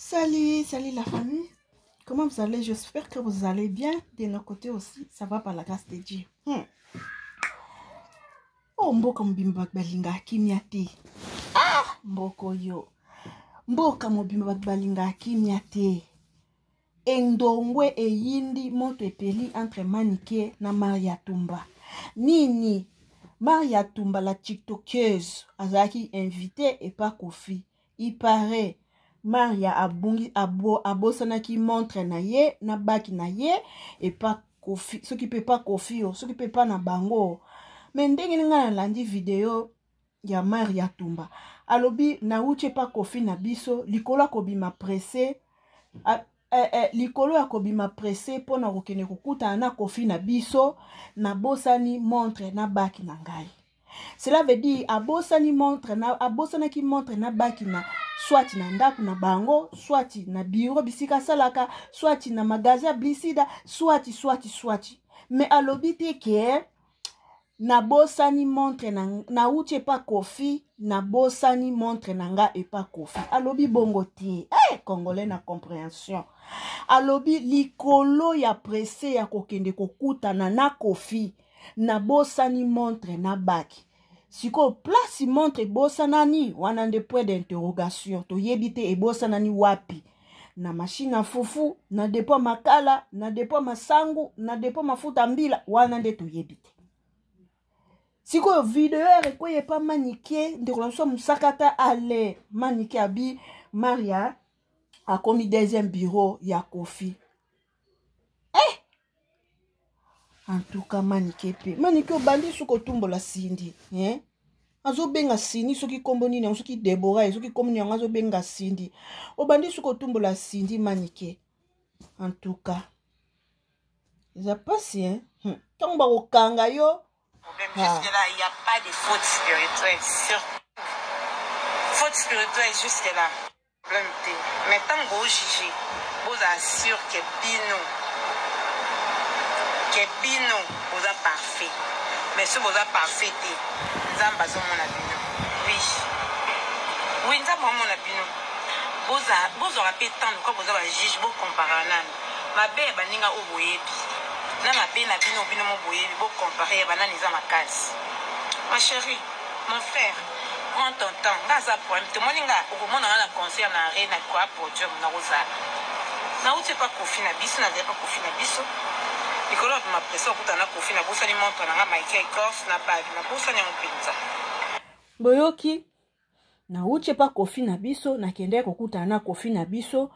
Salut la famille. Comment vous allez? J'espère que vous allez bien. De notre côté aussi, ça va par la grâce de Dieu. Oh, mboka mbimba balinga kimia te. Mboko yo. Mboka mbimba balinga kimia te. Endongwe e yindi moto epeli entre Maniké na Maria Tumba. Nini? Maria Tumba la tiktokeuse azaki invité et pas Kofi. Il paraît Maria abosana qui montre na ye na baki na ye et pas Kofi. Ce qui peut pas Kofi, ce qui peut pas na bango. Mais ndenge nga landi vidéo ya Maria Tumba. Alobi na uche pa Kofi na biso likolo kobima pressé. Likolo ya kobima pressé pona kokene kokuta na Kofi na biso na bosani montre na baki na ngai. Cela veut dire abosani ki montre na baki na soit na ndaku na bango, soit na bureau bisika salaka, soit na magasin blisida, soit. Mais alobi te ke na bosani montre na uche pa Kofi, na bosani montre na nga et pas Kofi. Alobi bongo te. Congolais na compréhension. Alobi likolo ya pressé ya kokende kokuta na Kofi. Na bosani montre na baki. Siko place montre bosanani wana nde point d'interrogation. To yebite e bosanani wapi. Na machine à fufu, na depo makala, na depo masangu, na depo mafuta mbila wana nde to yebite. Siko video rekwe pa Maniké de relation musakata ale Maniké abi Maria a commis deuxième bureau ya Kofi. En tout cas Maniké obandi suko tumbo la Sindi, azo benga Sindi soki kombo nini soki Deborah soki kombo nini azo benga Sindi. Obandi suko tumbo la Sindi Maniké. En tout cas, ça passe tant ba okanga yo. Jusque-là, il n'y a pas de faute spirituelle. Faute spirituelle jusque-là. Mais tant que vous jugez, vous assurez que Bino, vous êtes parfait. Mais si vous êtes parfait, vous avez besoin de Bino. Oui, vous avez besoin de Bino. Vous aurez pas tant quand vous avez jugé, vous comparez à Nan. Ma belle, vous avez oublié. Na bina bino mo boye bo comparer banani za makasi. Ma chérie, mon frère, prends ton temps. Ngaza problème. Te moninga okomona na concert na arena kwa podium na rozala. Na uti pas Kofi na biso na pas Kofi na biso. Nikolo ma pression kuta na Kofi na bosa ni montre na Michael Kors na bag na bosa ni mpinza. Boyoki na uti pas Kofi na biso na kende kokuta na Kofi na biso.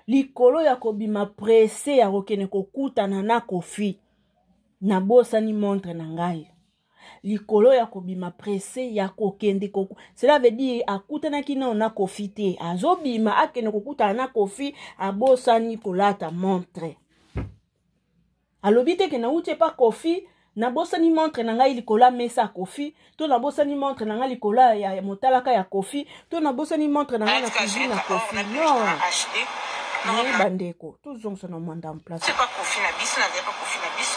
Likolo ya kobima pressé ya kokene kokuta na Kofi na bosa ni montre na ngai. Likolo ya kobima pressé ya kokende koku. Cela veut dire akuta kina na Kofi te. Azobima akene kokuta na Kofi abosa ni kolata montre. Alobite ke na uche pa Kofi na bosa ni montre na ngai likola mesa Kofi. To na bosa ni montre na ngai likola ya motalaka ya Kofi. To na bosa ni montre na ngai na cuisine na Kofi. Non. Mais bandeko, tous ont son nom en place. C'est pas Kofi na biso, na pas Kofi na biso.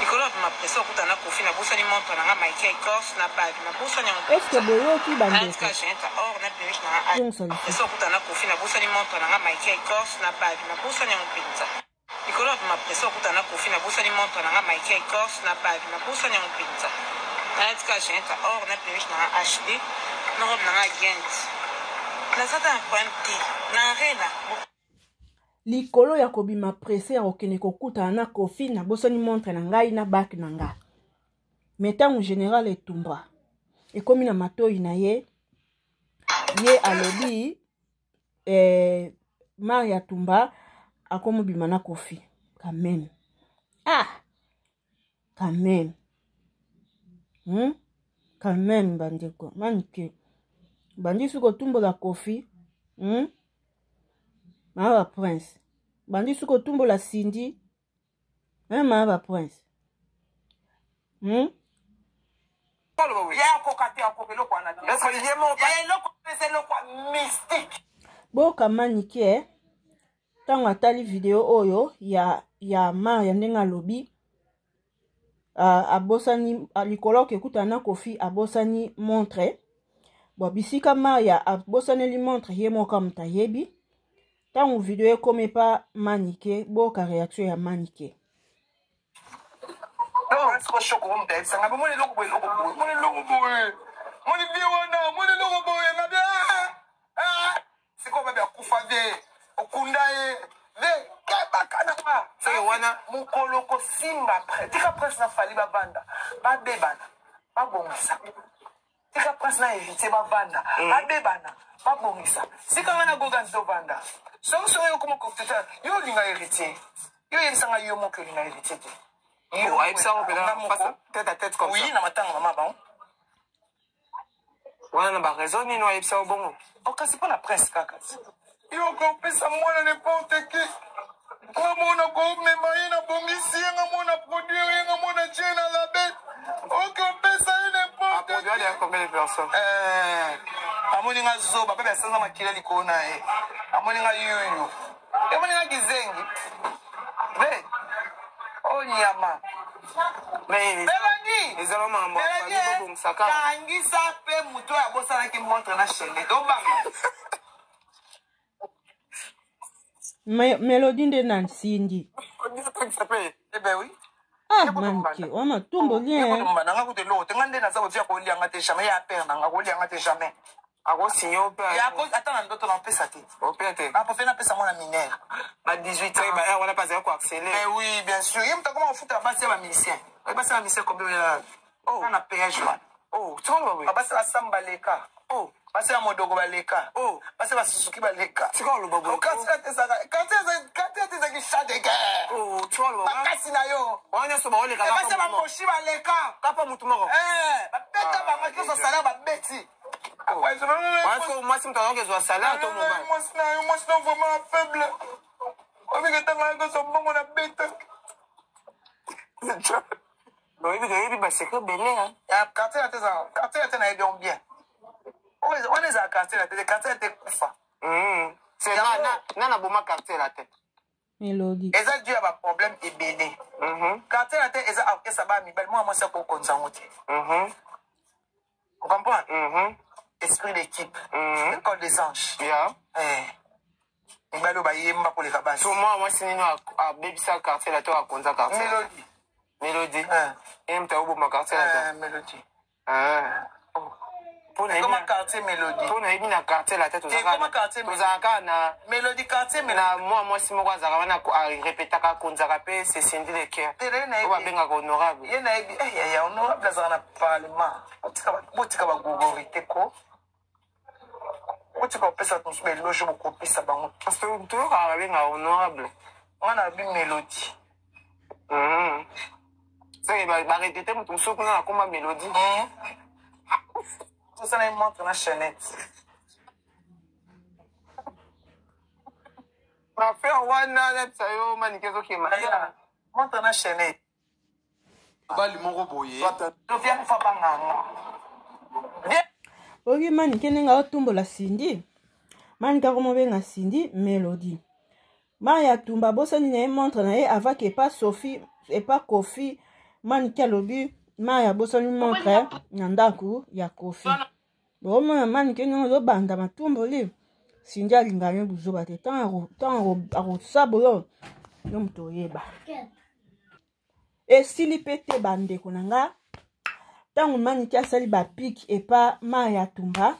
Nicolas ma pression kuta na Kofi na bosa ni montre na Michael Kors na bag na bosa ni. Est-ce que boyoki bandeko? Or na permis na pression kuta na Kofi na bosa ni montre na Michael Kors na bag na bosa ni mpinza. Nicolas ma pression kuta na Kofi na bosa ni montre na Michael Kors na bag na bosa ni mpinza. Na etka gente or na permis na HD na robe na gent. Na zata pointe na arena. Likolo ya kobima pressé ya okene kokuta na Kofi na bosani montre na ngai na baki na nga. Metango général etumba. Ekomi na matoi na ye alobi Maria Tumba akomo bima na Kofi. Quand même. Quand même. Quand même bandeko. Maniké. Bandi suko tumbo la Kofi. Mava Prince. Bandi suko tumbo la Sindi. Mava Prince. Boka Maniké. Tango atali video oyo ya Maria ndenga lobi. Abosani likolo kekuta na Kofi abosani montre. Bo bisika Maria abosani li montre ye moka mutayebi. Tant vidéo comme pas maniqué, boka réaction ya maniqué. Non, c'est pas choc comme ça. Ça va mon logo boy. Mon biwana, mon logo boy. C'est quoi ba kufa de okundaye. De bakana ba. C'est wana mukolo ko simba près. Tika presse na fali ba banda. Ba bebana. Ba bongisa. Tika presse na éviter ba banda. Ba bebana. Ba bongisa. Sika ngana goga ndo banda. So yo como compteur. Yo linga héritier. Yo yensanga yo mo que linga héritier. Oh, avec ça, on peut faire tête à tête comme ça. Oui, maman, bon. On a raison, nous avons ça au bon. Ok, c'est pas la presse, kaka. Il faut qu'on puisse avoir n'importe qui. On a bon ici, on a produit, on a tient à la bête. Ok, on peut ça n'importe qui. Il y a combien de personnes? Amoninga zoba, bébé, ça n'a kila likona. Amoninga yuyu. Amoninga gizengi. Mais, oh, nyama. Mais les hommes en bas, ça Kangisa pe muto ya bosa ki montre na chaîne. Mélodie de Nansindi. Eh ben oui. Ah, manqué. On m'a tombé bien. On m'a goûté l'autre. Ngande na za otia ko lianga te jamais ya père na ko lianga te jamais. Ako signo pe. Ya ko attends ndoto na pesa te. O pete. Pas pour faire na pesa mon mineur. À 18 ans, bah on a pas quoi accélérer. Mais oui, bien sûr. Il me t'a comment foutre la base ya musicien. La base ya musicien combien oh, on a payé joie. Oh, tu vois oui. Base la samba leka. Oh, base la modogo baleka. Oh, base la Suzuki baleka. Tu vois le bobo. Quand tu ça qui chat de guerre. Oh, tu vois le bobo. Bakasi na yo. On a so ba oleka. Base la moshi baleka. Kapa mutu moko. Ba beta ba ngaki so sala ba beti. Ouais, moi, si tu as un salaire, ton mobile. Moi, je suis vraiment faible. On dit que tu as un bon, on a bête. Non, c'est que belé, hein. Quartier, tu bien bien. On est à quartier, quartier, tu es coufa. C'est là, bon, quartier, la tête. Mélodie. Et ça, Dieu a un problème et béné. Quartier, la tête, et ça va, moi, c'est pour qu'on s'en motive. Vous comprenez? Esprit d'équipe, l'école des anges. Moi, c'est à Bébisa quartier, là, tu as un quartier. Mélodie. Et tu as un quartier, là. Mélodie. Pour comment quartier Mélodie? Pour un quartier, la tête, comment quartier Mélodie, quartier Mélodie. Moi, si moi, je répète à Konzarape, c'est Cindy le cœur. On va bien honorable. Il y a honorable dans le parlement. Tu peux passer ton loge pour couper ça parce que tu as honorable. On a une mélodie. C'est va répéter mon souffle dans la mélodie. Ça me montre la chaînette. Ma faire one night ça yo manikezo qui m'a. Montre la chaînette. Bali moko boye. Tu viens faire banganga. Ok, maniqué n'est pas tombé la Cindy. Manika comme on Cindy, Mélodie. Maria Tumba, bossa ni montre na avant que pas Sophie et pas Kofi. Manika lobi, Maria bossa ni montre nandaku ya Kofi. Bon, maniqué non lo banda matumbo li. Cindy a lingane buzo bate tant aro sabolo. Nom toyeba. Et s'il pète bande konanga. Tant maniki asali ba pic et pas Maria Tumba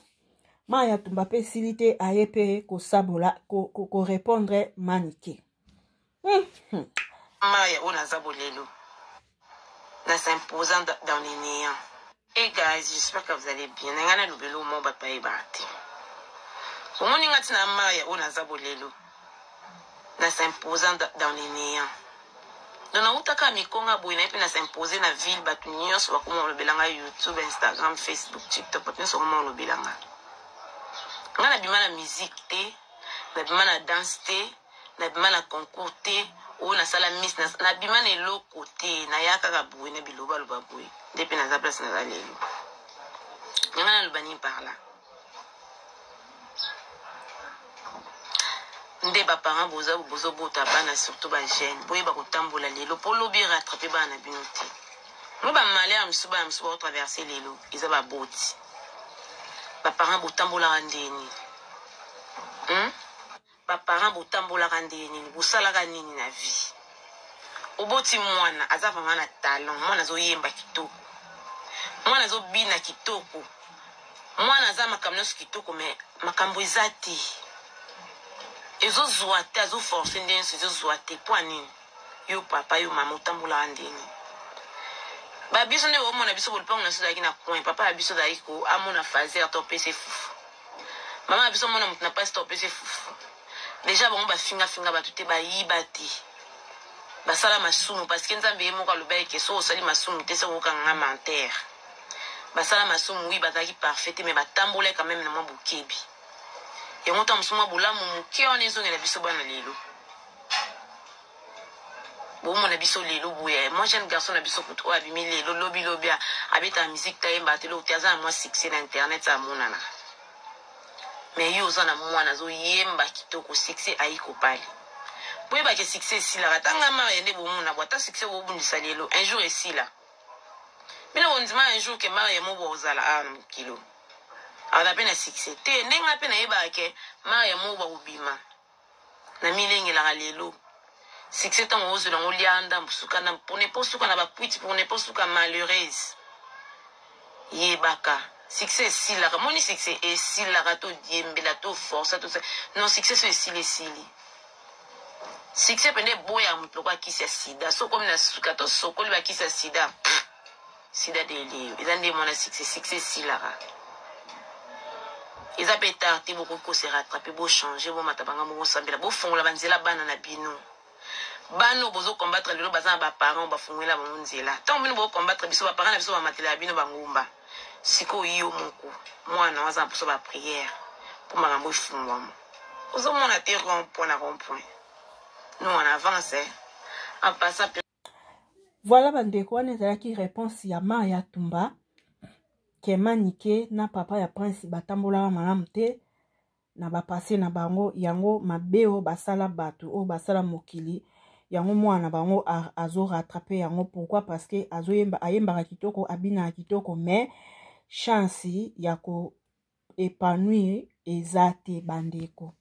pe silité ayepe ko sabola ko répondre maniki. Maria ona zabolelo na s'imposant dans les néants. Et guys, j'espère que vous allez bien. Ngana lubelo mo ba paye bati. So moni ngati na Maria ona zabolelo na s'imposant dans les néants. Donc, on a mis Konga Bouina et s'imposer dans la ville, Batunion, soit comme on le belanga YouTube, Instagram, Facebook, TikTok, Batunion, soit comme on le belanga. On a bien la musique, on a bien la danse, on a bien la concours, on a la miss, on a bien les lots côté, on a yaka Bouina, Biloba, le Baboui, depuis la place, on a les lots. On a le bani par là. Nde ba parents bozo bota bana surtout ba jeune boye ba kotambola lelo pour lobi rattraper bana binoti mo ba malé am suba traverser lelo ils ba boti ba parents botambola ndeni ba parents botambolaka ndeni bosalaka nini na vie oboti mwana aza vraiment na talent mwana azoyemba kitoko mwana azobina kitoko mwana aza makambo nyonso kitoko me makambo eza te ezozwa te azoforce nde nyonso ezozwa te mpo anini yo papa yo mama otambolaka ndeni babiso nde omona biso bolipango na biso ezalaki na coin papa ya biso ezalaki ko amona faser to opesa fufu mama ya biso omona moto na pasi to opesa fufu deja bango bafingafinga bato te bayiba te basala masumu parce que nzambe ye moko aloba eke so osali masumu te soko okanga mentere basala masumu wi bazalaki parfait te me batambola quand même na mwa bokebi yango ta mosumu mwa bolamu moke wana ezongela biso bana lelo bomona biso lelo boye moi jeune garçon na biso kutu oyo abimi lelo lobi abeta musique tayemba te lo te aza na mwa succès na internet amonana mais yo oza na mwana azoyemba kitoko succès ayiko pali boyebake succès esilaka tanga mara yende bomona bwata succès bobundisa lelo un jour esila bino bondima un jour ke mara ya mobo ozala awa na mokilo aza mpe na succès te ndenge mpe nayebaka ke mara ya mobo bakobima na milengelaka lelo succès ntango ozela ngo lianda mosuka na pone mpo suka na bapuiti pone mpo suka malheureuse yebaka succès esilaka moni succès esilaka to diembela to force to non succès so esili succès pende boya moto loko akisi ya sida so komi na suka to sokoli bakisi ya sida sida delio eza nde mona succès esilaka eza mpe tard te bokoki kose rattrape bochange bomata banga moko osambela bofongola banzela bana na bino bana oyo bozokombattre lelo baza na baparent bafongolela bango nzela ntango bino bokombattre biso baparent na biso bamatela ya bino bangumba sikoyo yo moko mwana waza na poso bapriere mpo makambo efungwama ozomona te rond-point na rond-point nous on avance en passant. Voilà bandeko wana ezalaki réponse ya Maria Tumba ke manike na papa ya prince batambolaka malamu te na bapase na bango yango mabeo basala bato o basala mokili yango mwana bango azo rattraper yango pourquoi parce que ayembaka kitoko abinaka kitoko mais chance ya ko épanouir eza te bandeko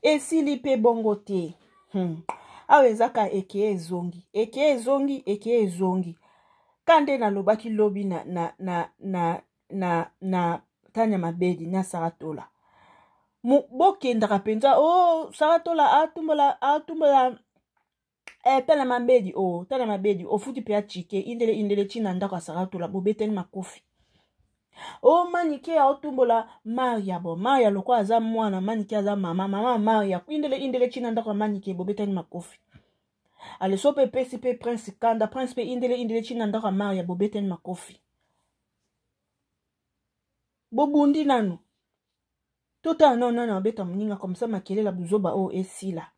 esili pe bongo te awe zaka eke ezongi kande na lobaki lobi na Tanya Mabedi na Saratola bokendaka penza Saratola atumbola Tanya Mabedi ofuti pe achike indele china ndaka Saratola bobeteni makofi manike atumbola Maria loko aza mwana manike aza mama Maria indele china ndaka manike bobeteni makofi ale sope pesi pe prince kanda prince pe indele china ndaka Maria bobeteni makofi bobundi nanu tota non beta mninga comme ça makelela buzoba esila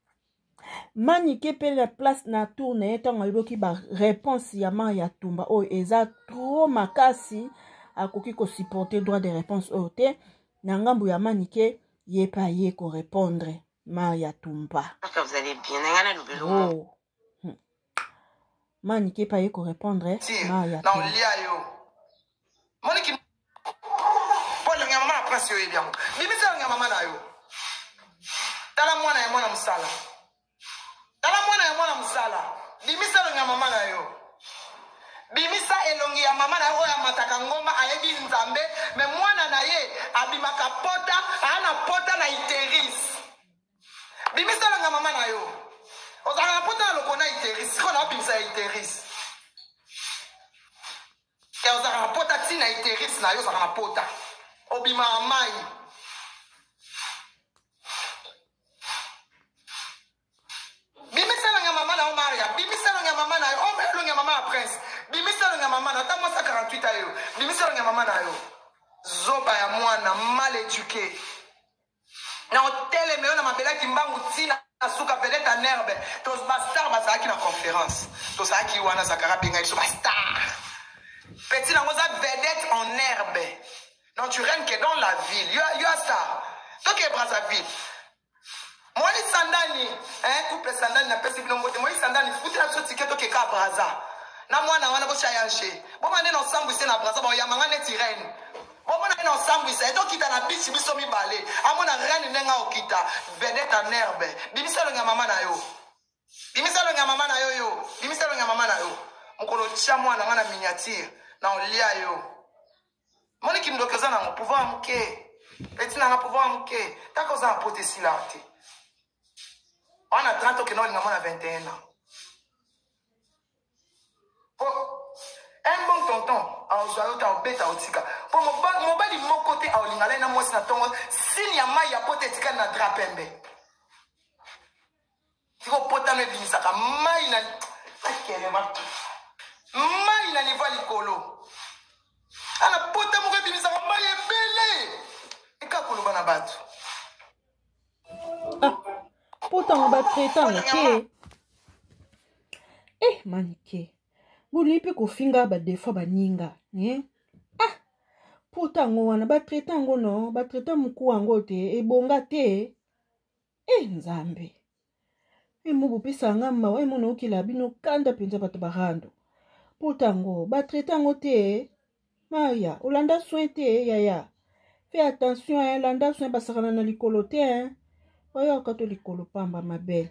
manike pe la place na tour na etango iboki ba réponse ya Maria Tumba eza trop makasi akoki ko supporter droit de réponse te na ngambu ya manike yepa ye ko répondre Maria Tumba. Vous allez bien manike pa ye ko répondre Maria Tumba. Non lia yo. Moniki Pole nga mama prince yo bien. Bimisa nga mama na yo. Tala mwana ya mwana musala. Bimisa nga mama na yo. Bimisa elongi ya mama na yo ya mataka ngoma ayebi nzambe me mwana na ye abimaka pota ana pota na iteris. Bimisa nga mama na yo. Ozana pota na lokona iteris ko na bimisa iteris. Ke ozana pota tina iteris na yo ozana pota. Obima amai. Bimisa nga mama na yo Maria, bimisa nga mama na yo, nga mama prince. Bimisa nga mama na ta mosa 48 ayo. Bimisa nga mama na yo. Zoba ya mwana mal éduqué. Na hôtel me na mabela kimbangu tina asuka vedette en herbe. Tos bastar bazaki na conférence. Tos aki wana zakara benga iso bastar. Petit na moza vedette en herbe. Non, tu règnes que dans la ville. You are ça. Toi qui es Brazzaville. Moi, les sandani, couple sandani, na pesi bilongo. Moi, les sandani, foutu la sauce ticket, toi qui es à Brazza. Na moi, na wana bo chayanche. Bon, mané, non, sambu, c'est na Brazza. Bon, yamanga, ne tirène. omona na ensemble ça eto kita na bisi biso mibale amona rani nenga okita vedeta nerbe bimisalo nga mama na yo bimisalo nga mama na yo yo bimisalo nga mama na yo mokolo tia mwana nga na miniature na olia yo moni kimdokeza na pouvoir muke etina na pouvoir muke tako za pote silate on a 30 que non nga mona 21 ans un bon tonton aozalota obeta otika po mobali moko te aolingala na mwasi na tongo sini ya mai ya pote etikali na drap pembe tiko potano ebimisaka mai na akele bato mai na nivo likolo ana pota moko ebimisaka mai ebele ekakoloba na bato pota batraitant ke manike bolipi kofinga badefa baninga pota ngo wana batraitant ngo no batraitant muku wango te ebonga te nzambe mobopesa nga mawa mona okila bino kanda mpenza bato barando pota ngo batraitant ngo te maya olanda soin te yaya fais attention landa soin basakana na likolo te oyoka to likolo pamba mabele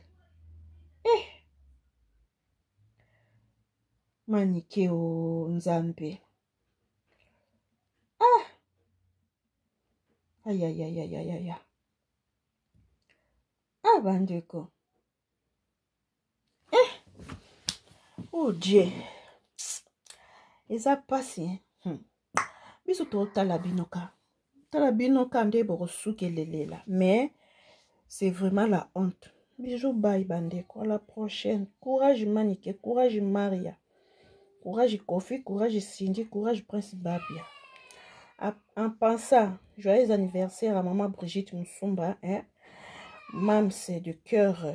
manike o nzambe ayayayayaya bandeko oh Dieu eza pasi biso totala binoka nde bokosukelela mais c'est vraiment la honte bijou bye bandeko à la prochaine courage manike courage Maria courage Kofi courage Cindy courage Prince Babia en pensant joyeux anniversaire à maman Brigitte Musumba Mam, c'est de cœur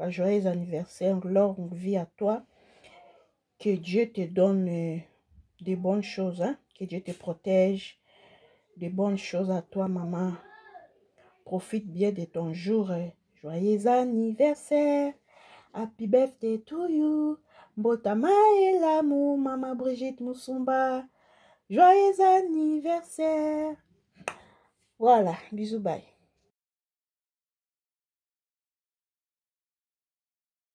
joyeux anniversaire, longue vie à toi. Que Dieu te donne de bonnes choses, que Dieu te protège. De bonnes choses à toi, maman. Profite bien de ton jour. Joyeux anniversaire. Happy birthday to you. Mbotama et l'amour, maman Brigitte Musumba. Joyeux anniversaire. Voilà, bisous, bye.